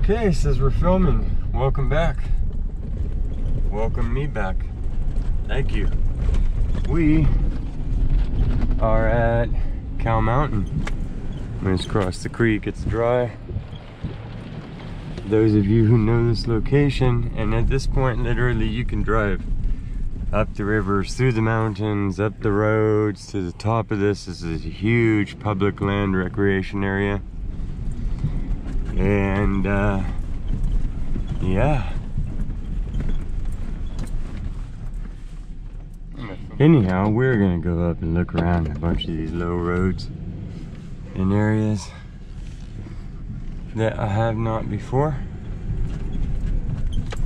Okay, says we're filming. Welcome back. Welcome me back. Thank you. We are at Cow Mountain. We just crossed the creek. It's dry. Those of you who know this location, and at this point literally you can drive up the rivers, through the mountains, up the roads to the top of this. This is a huge public land recreation area. And yeah. Anyhow, we're gonna go up and look around a bunch of these low roads in areas that I have not before.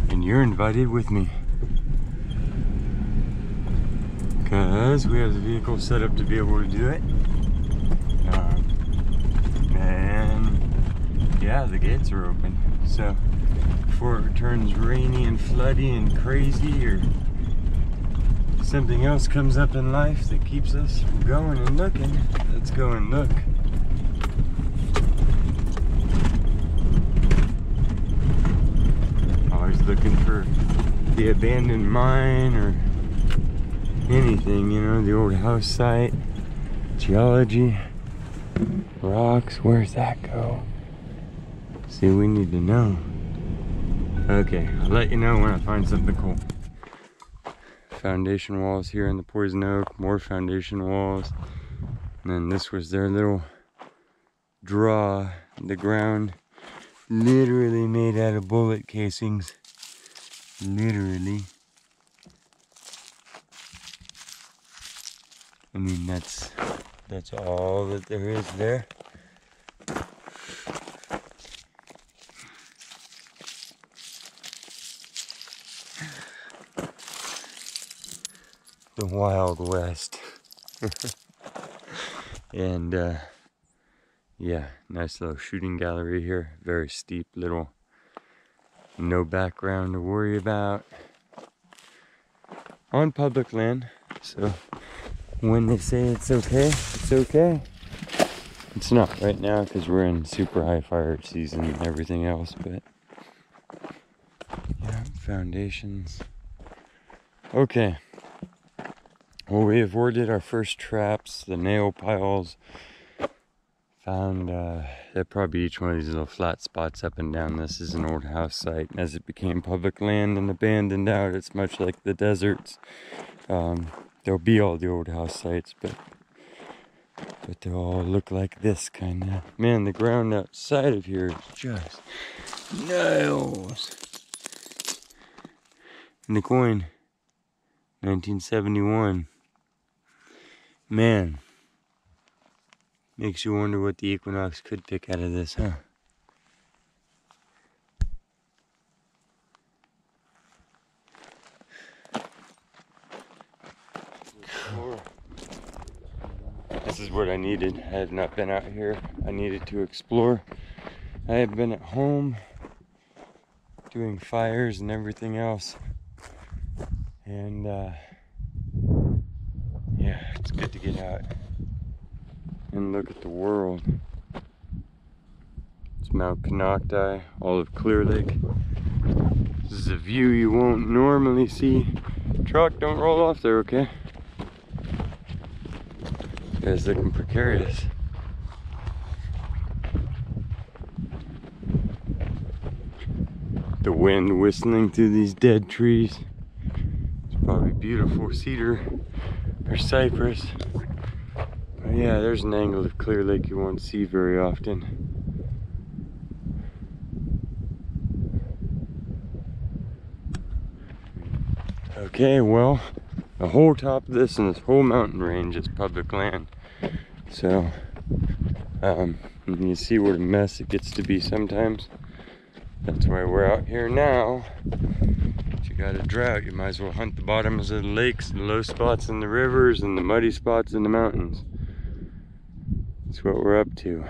And you're invited with me, because we have the vehicle set up to be able to do it. And yeah, the gates are open. So before it turns rainy and floody and crazy, or something else comes up in life that keeps us from going and looking, let's go and look. Always looking for the abandoned mine or anything, you know, the old house site, geology, rocks. Where's that go? See, we need to know. Okay, I'll let you know when I find something cool. Foundation walls here in the poison oak, more foundation walls. And then this was their little draw. The ground literally made out of bullet casings. Literally. I mean, that's all that there is there. The Wild West. And yeah, nice little shooting gallery here. Very steep little, no background to worry about. On public land, so when they say it's okay, it's okay. It's not right now because we're in super high fire season and everything else, but yeah, foundations. Okay. Well, we avoided our first traps, the nail piles. Found that probably each one of these little flat spots up and down. This is an old house site. As it became public land and abandoned out, it's much like the deserts. There'll be all the old house sites, but they'll all look like this kind of. Man, the ground outside of here is just nails. And the coin, 1971. Man, makes you wonder what the Equinox could pick out of this, huh? This is what I needed. I have not been out here. I needed to explore. I have been at home doing fires and everything else. And yeah, it's good to get out and look at the world. It's Mount Canocti, all of Clear Lake. This is a view you won't normally see. Truck, don't roll off there, okay? This guy's looking precarious. The wind whistling through these dead trees. It's probably beautiful cedar or cypress. But yeah, there's an angle of Clear Lake you won't see very often. Okay, well, the whole top of this and this whole mountain range is public land. So, you see what a mess it gets to be sometimes. That's why we're out here now. If you got a drought, you might as well hunt the bottoms of the lakes, the low spots in the rivers, and the muddy spots in the mountains. That's what we're up to.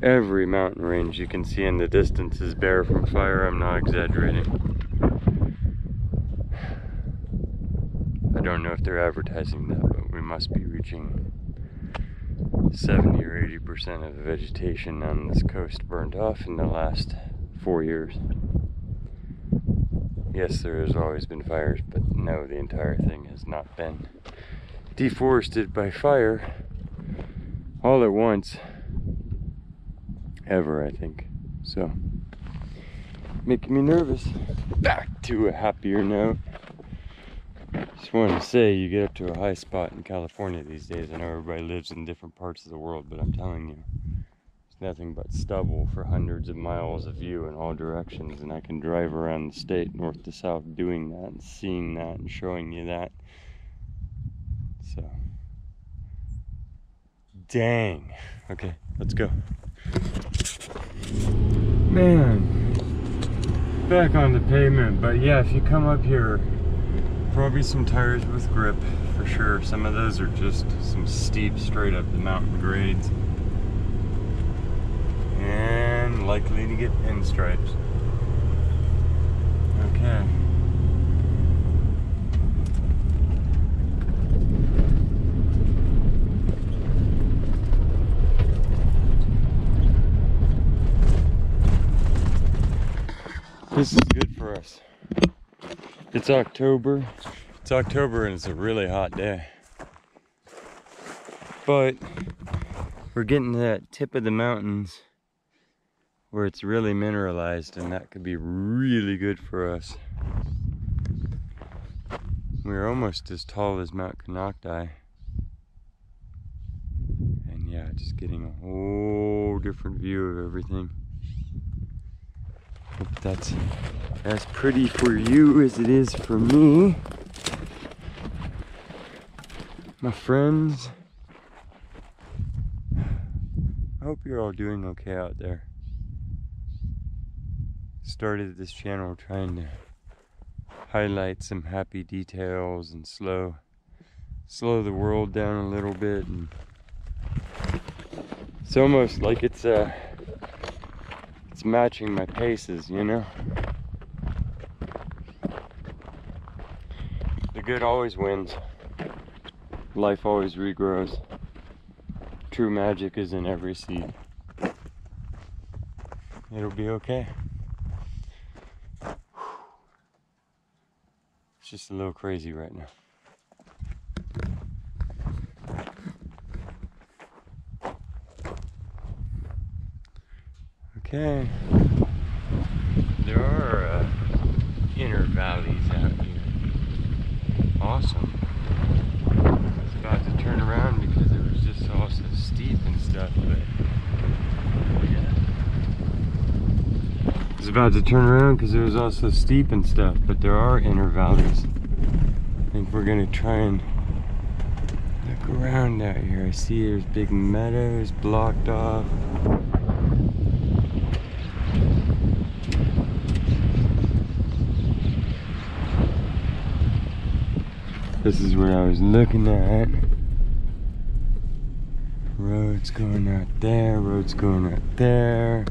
Every mountain range you can see in the distance is bare from fire. I'm not exaggerating. I don't know if they're advertising that, but we must be reaching 70 or 80% of the vegetation on this coast burned off in the last 4 years. Yes, there has always been fires, but no, the entire thing has not been deforested by fire all at once, ever, I think. So, making me nervous. Back to a happier note. Just wanted to say, you get up to a high spot in California these days. I know everybody lives in different parts of the world, but I'm telling you, it's nothing but stubble for hundreds of miles of view in all directions, and I can drive around the state north to south doing that and seeing that and showing you that. So, dang. Okay, let's go. Man, back on the pavement, but yeah, if you come up here, probably some tires with grip for sure. Some of those are just some steep, straight up the mountain grades, and likely to get pinstripes. Okay. This is good for us. It's October. It's October and it's a really hot day. But we're getting to that tip of the mountains where it's really mineralized, and that could be really good for us. We're almost as tall as Mount Konocti. And yeah, just getting a whole different view of everything. Hope that's as pretty for you as it is for me, my friends. I hope you're all doing okay out there. Started this channel trying to highlight some happy details and slow the world down a little bit, and it's almost like it's matching my paces, you know? The good always wins. Life always regrows. True magic is in every seed. It'll be okay. It's just a little crazy right now. Okay, there are inner valleys out here. Awesome. I was about to turn around because it was just all so steep and stuff, but yeah. I was about to turn around because it was all so steep and stuff, but there are inner valleys. I think we're gonna try and look around out here. I see there's big meadows blocked off. This is where I was looking at. Roads going out there, roads going out there.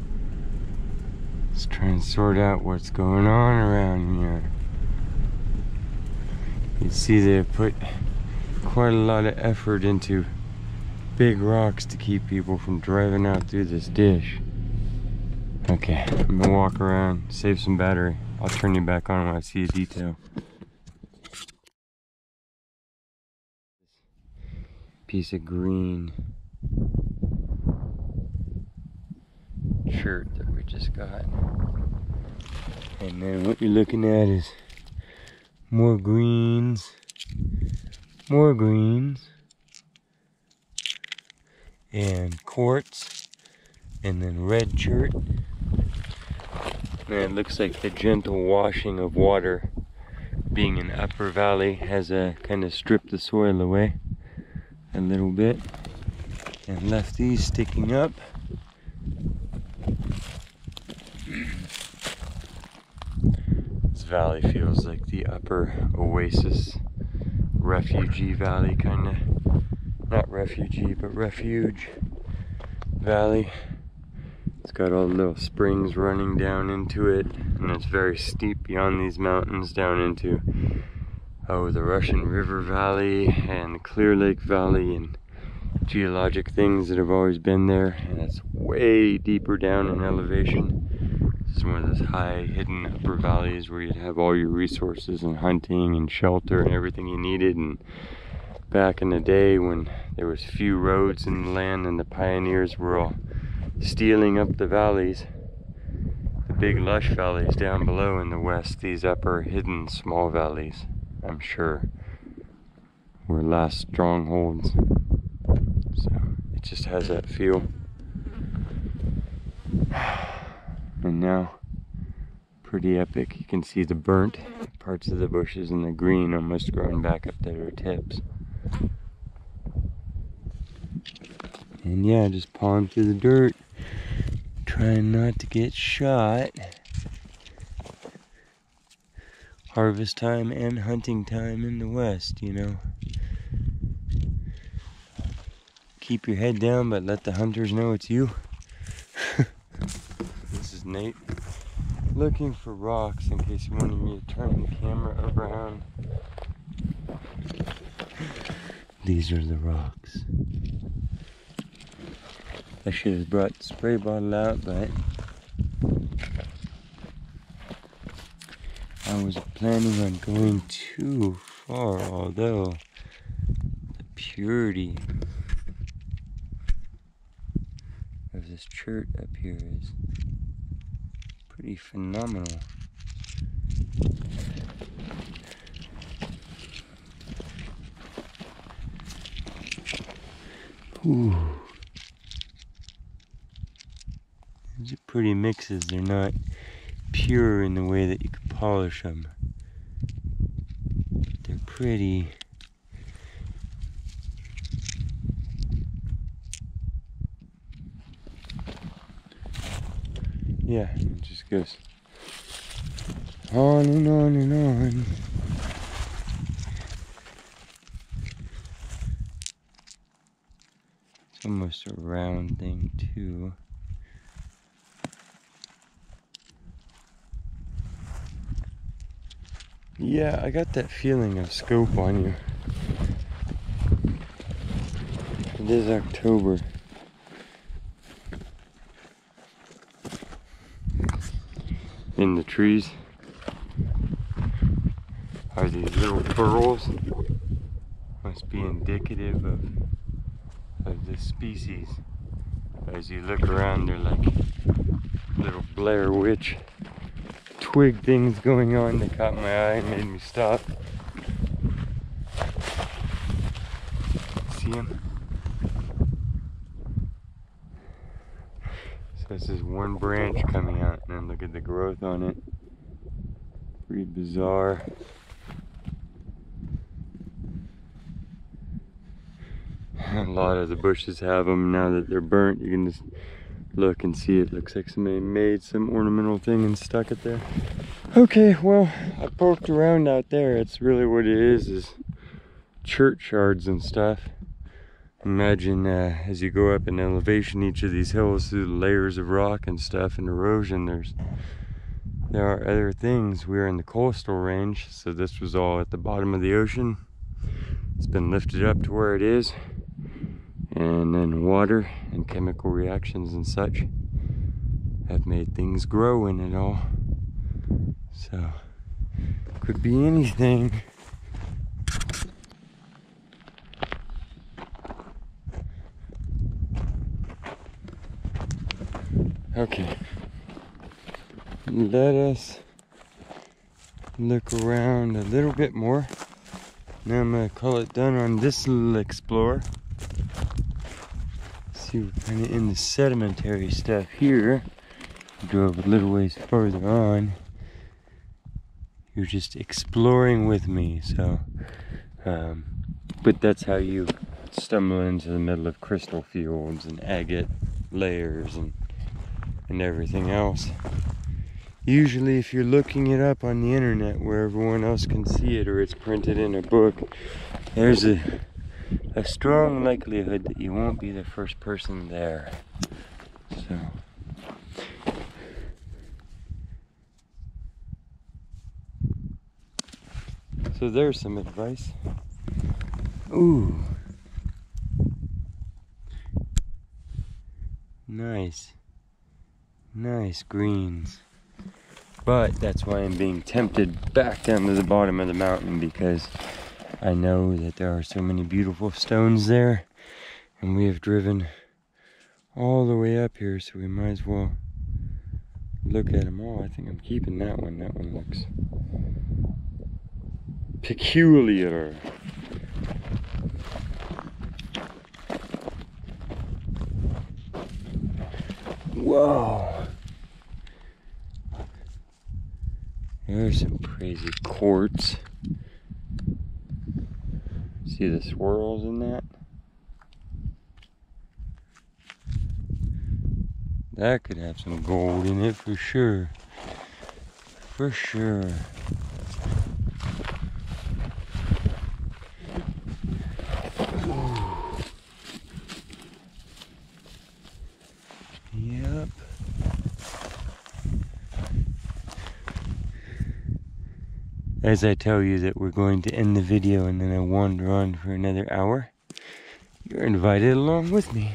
Just trying to sort out what's going on around here. You see they put quite a lot of effort into big rocks to keep people from driving out through this dish. Okay, I'm gonna walk around, save some battery. I'll turn you back on when I see a detail. Piece of green shirt that we just got, and then what you're looking at is more greens, and quartz, and then red shirt. And it looks like the gentle washing of water, being an upper valley, has kind of stripped the soil away a little bit and left these sticking up. This valley feels like the upper oasis, refugee valley, kind of. Not refugee, but refuge valley. It's got all the little springs running down into it, and it's very steep beyond these mountains down into the Russian River Valley and the Clear Lake Valley, and geologic things that have always been there, and it's way deeper down in elevation. This is one of those high hidden upper valleys where you'd have all your resources and hunting and shelter and everything you needed. And back in the day when there was few roads in the land and the pioneers were all stealing up the valleys, the big lush valleys down below in the west, these upper hidden small valleys, I'm sure, were last strongholds. So it just has that feel. And now, pretty epic. You can see the burnt parts of the bushes and the green almost growing back up to their tips. And yeah, just pawing through the dirt, trying not to get shot. Harvest time and hunting time in the west, you know. Keep your head down, but let the hunters know it's you. This is Nate, looking for rocks in case you wanted me to turn the camera around. These are the rocks. I should have brought the spray bottle out, but I wasn't planning on going too far, although the purity of this chert up here is pretty phenomenal. Ooh. These are pretty mixes. They're not pure in the way that you could polish them. They're pretty. Yeah, it just goes on and on and on. It's almost a round thing too. Yeah, I got that feeling of scope on you. It is October. In the trees are these little burrows. Must be indicative of this species. As you look around, they're like little Blair Witch twig things going on that caught my eye and made me stop. See them? So this is one branch coming out, and then look at the growth on it. Pretty bizarre. A lot of the bushes have them. Now that they're burnt, you can just look and see it looks like somebody made some ornamental thing and stuck it there. Okay, well, I poked around out there. It's really what it is church shards and stuff. Imagine as you go up in elevation each of these hills through the layers of rock and stuff and erosion, there are other things. We're in the coastal range, so this was all at the bottom of the ocean. It's been lifted up to where it is, and then water and chemical reactions and such have made things grow in it all. So, could be anything. Okay, let us look around a little bit more. Now I'm gonna call it done on this little explore. See, we're kind of in the sedimentary stuff here. We drove a little ways further on. You're just exploring with me, so but that's how you stumble into the middle of crystal fields and agate layers and everything else. Usually if you're looking it up on the internet where everyone else can see it, or it's printed in a book, there's a strong likelihood that you won't be the first person there. So there's some advice. Ooh. Nice. Nice greens. But that's why I'm being tempted back down to the bottom of the mountain, because I know that there are so many beautiful stones there, and we have driven all the way up here, so we might as well look at them all. I think I'm keeping that one. That one looks peculiar. Whoa. There's some crazy quartz. See the swirls in that? That could have some gold in it for sure. For sure. Yep. As I tell you that we're going to end the video and then I wander on for another hour, you're invited along with me.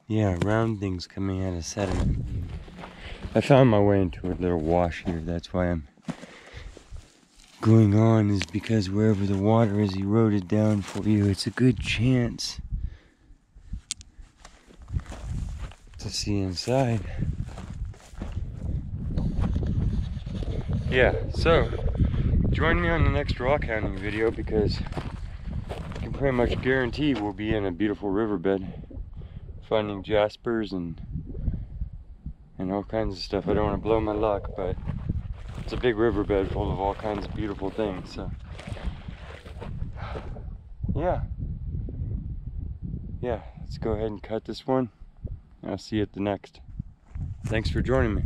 Yeah, round things coming out of sediment. I found my way into a little wash here. That's why I'm going on, is because wherever the water is eroded down for you, it's a good chance to see inside. Yeah, so join me on the next rock hounding video, because I can pretty much guarantee we'll be in a beautiful riverbed finding jaspers and all kinds of stuff. I don't want to blow my luck, but it's a big riverbed full of all kinds of beautiful things. So yeah, let's go ahead and cut this one. I'll see you at the next. Thanks for joining me.